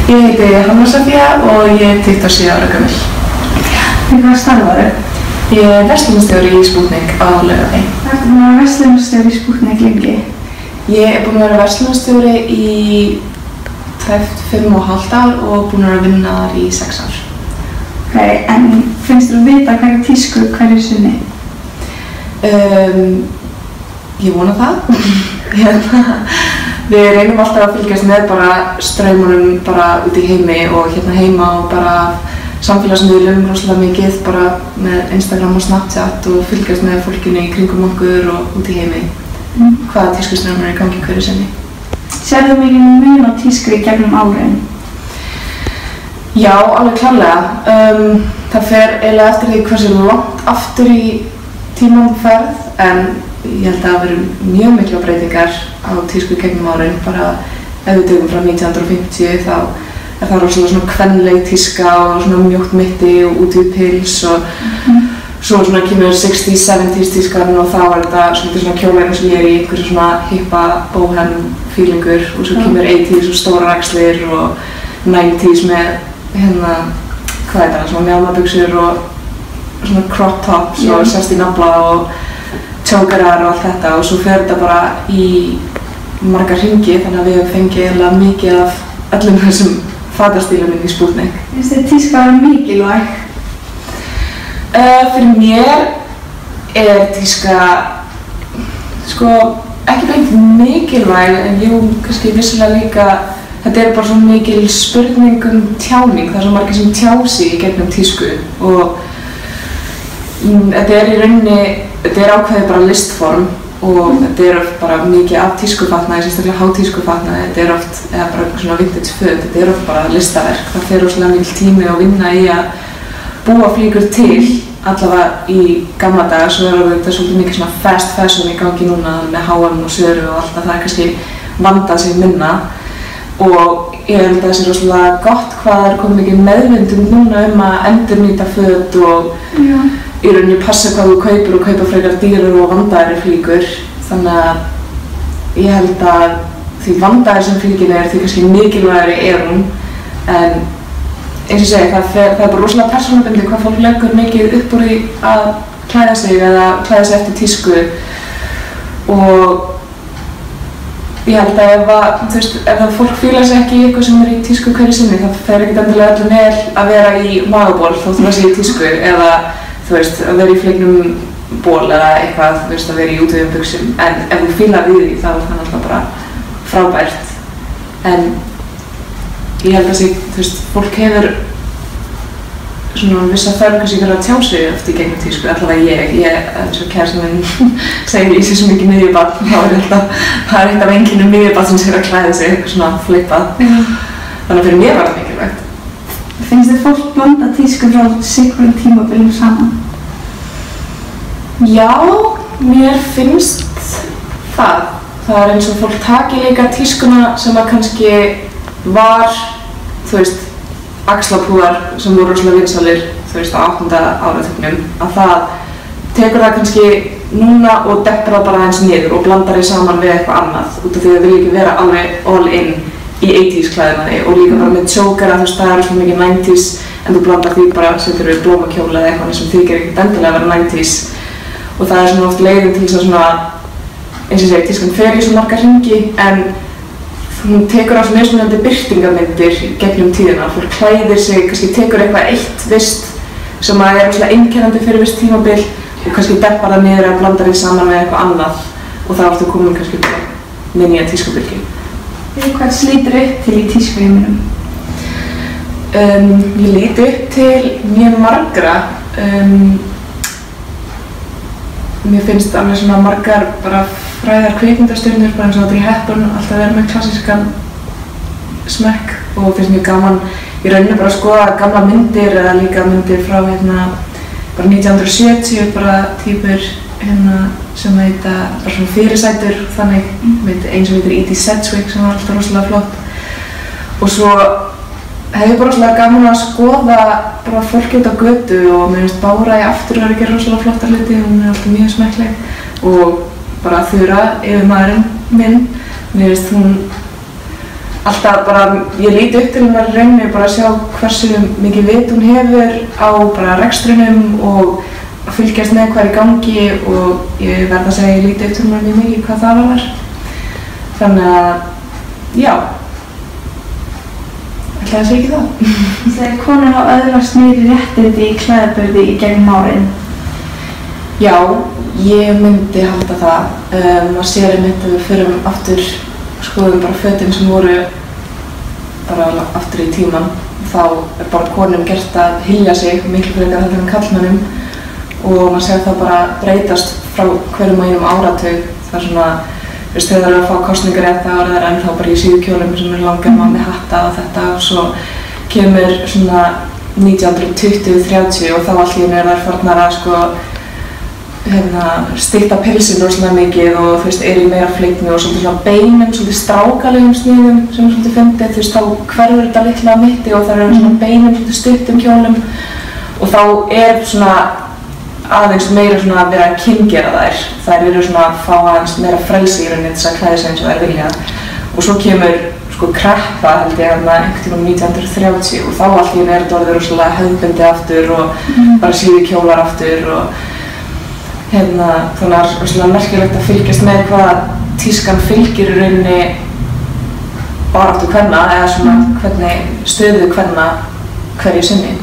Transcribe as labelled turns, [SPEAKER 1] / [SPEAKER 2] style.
[SPEAKER 1] Ég heiti Hanna Sofía og ég er 27 ára gömul.
[SPEAKER 2] Í hvað starfaðu?
[SPEAKER 1] Ég er verslunarstjóri í Spútnik á Laugavegi.
[SPEAKER 2] Ertu búin að vera verslunarstjóri í Spútnik lengi?
[SPEAKER 1] Ég er búin að vera verslunarstjóri í tæpt 5,5 ár og búin að vera að vinna þar í 6 ár.
[SPEAKER 2] Ok, en finnst þú að vita hverju tísku hverju sinni?
[SPEAKER 1] Ég vona það. Við reynum alltaf að fylgjast með bara straumunum bara út í heimi og hérna heima og bara samfélagsmiðlum rosalega mikið bara með Instagram og Snapchat og fylgjast með fólkinu í kringum okkur og út í heimi. Hvaða tískustraumur er í gangi hverju sinni?
[SPEAKER 2] Sérðu mikið mun á tísku í gegnum árin?
[SPEAKER 1] Já, alveg klárlega. Það fer eiginlega eftir því hversu langt aftur í tímann ferð, en ég held að það verið mjög mikla breytingar á tísku í gegnum árin. Bara ef við tökum frá 1950 þá er það rosalega svona kvenleg tíska og svona mjótt mitti og út við pils og svo svona kemur 60s, 70s tískan og þá var þetta svona kjólar eins og ég er í einhverju svona hippa bohem feelingur og svo kemur 80s og stórar axlir og 90s með hérna, hvað er það, svona mjálmabuxur og svona crop tops og sérst í nafla og chokerar og allt þetta og svo fer þetta bara í marga hringi þannig að við höfum fengið eiginlega mikið af öllum þessum fatastílum inn í Spútnik.
[SPEAKER 2] Finnst þér tíska að vera mikilvæg?
[SPEAKER 1] Fyrir mér er tíska sko ekki beint mikilvæg en jú kannski vissilega líka þetta er bara svona mikil spurning tjáning, það er svo margir sem tjá sig í gegnum tísku og þetta er í rauninni, þetta er ákveðið bara listform og þetta er oft bara mikið af tískufatnaði, sérstaklega hátískufatnaði, þetta er oft, eða bara svona vintage föt, þetta er oft bara listaverk. Það fer rosalega mikil tími og vinna í að búa flíkur til, allavega í gamla daga, svo er þetta svolítið mikið svona fast fashion í gangi núna með H&M og Söru og allt það er kannski vandað sig minna og ég held að það sé rosalega gott hvað það er komið mikið meðvindum núna að endurnýta föt og í rauninni passa hvað þú kaupir og kaupa frekar dýrar og vandaðri flíkur þannig að ég held að því vandaðri sem flíkin er því kannski mikilvægari er hún en eins og segi það er bara rosalega persónubundið hvað fólk leggur mikið upp úr í að klæða sig eða klæða sig eftir tísku og ég held að ef fólk fílar sig ekki í eitthvað sem er í tísku hverju sinni það fer ekkert endilega öllum vel að vera í magaból þótt það sé í tísku eða þú veist, að vera í fleiknum ból eða eitthvað, þú veist, að vera í útöðum buxum en ef þú fílar við því þá er það alltaf bara frábært en ég held að þú veist, fólk hefur svona vissa þörf kannski fyrir að tjá sig oft í gegnum tísku, allavega ég eins og kærastinn minn segir ég sé svo mikið miðjubarn, þá er það eitt af einkennum miðjubarn sem segir að klæða sig eitthvað svona flippað þannig að fyrir mér var það mikilvægt.
[SPEAKER 2] Finnst þér fólk blanda tísku frá sitthvorum tímabilum saman?
[SPEAKER 1] Já, mér finnst það. Það er eins og fólk taki líka tískuna sem að kannski var, þú veist, axlapúðar sem voru rosalega vinsælir, þú veist, á 8. áratugnum, að það tekur það kannski núna og deppar það bara aðeins niður og blandar því saman við eitthvað annað út af því að það vil ekki vera alveg all in í 80s klæðinaði og líka bara með chokera, þú veist, það er svona mikið 90s en þú blandar því bara, setur við blómakjóla eða eitthvað sem þykir ekkert endilega að vera 90s og það er svona oft leiðin til þess að svona, eins og ég segi, tískan fer í svo marga hringi en hún tekur á svona mismunandi birtingarmyndir gegnum tíðina, fólk klæðir sig, kannski tekur eitthvað eitt vist sem að er svona einkennandi fyrir vist tímabil og kannski deppar það niður eða blandar því saman með eitthvað annað og þá ertu komin kannski bara með nýja tískubylgju.
[SPEAKER 2] Hvað slítur upp til í tískuheiminum?
[SPEAKER 1] Ég lít upp til mjög margra. Mér finnst alveg svona margar bara frægar kvikmyndastjörnur, bara eins og Audrey Hepburn, alltaf vera með klassískan smekk og finnst mjög gaman í rauninni bara að skoða gamla myndir eða líka myndir frá bara 1970, bara týpur sem heita bara svona fyrirsætur þannig, eins og heitir Edie Sedgwick sem var alltaf rosalega flott og svo hef ég bara rosalega gaman að skoða bara fólki út á götu og mér finnst Bára í Aftur að gera rosalega flotta hluti, hún er alltaf mjög smekkleg og bara Þura, yfirmaðurinn minn, mér finnst hún alltaf bara, ég líti upp til hennar í rauninni bara að sjá hversu mikið vit hún hefur á bara rekstrinum og að fylgjast með hvað er í gangi og ég verð að segja ég líti upp til hennar mjög mikið hvað það var. Þannig að, já, ætlaði að segja ekki það.
[SPEAKER 2] Þegar konur hafa öðlast meiri réttindi í klæðaburði í gegnum árin?
[SPEAKER 1] Já, ég myndi halda það. Maður sér einmitt að við förum aftur, skoðum bara fötin sem voru bara aftur í tíman. Þá er bara konum gert að hylja sig miklu frekar heldur en karlmönnum og maður sér það bara breytast frá hverjum og einum áratug. Það er svona, þegar það eru að fá kosningarétt þá er það ennþá bara í síðukjólum sem er langar með hatta og þetta og svo kemur svona 1920-30 og þá allt í einu er þær farnar að sko stytta pilsin rosalega mikið og þú veist, er í meira fleikni og svolítið svona beinum, svolítið strákalegum sniðum sem er svolítið fyndið, þú veist, þá hverfur þetta litla á mitti og það eru svona beinum, svolítið stuttum kjólum og þá er svona aðeins meira svona að vera að kynngera þær. Þær eru svona að fá aðeins meira frelsi í rauninni þess að klæða sig eins og þær vilja og svo kemur sko kreppa held ég einhvern tímann 1930 og þá allt í einu er þetta orðið rosalega hefðbundið aftur og bara síðukjólar aftur og þannig að það er svona merkilegt að fylgjast með hvað tískan fylgir í rauninni baráttu kvenna eða svona hvernig stöðu kvenna hverju sinni.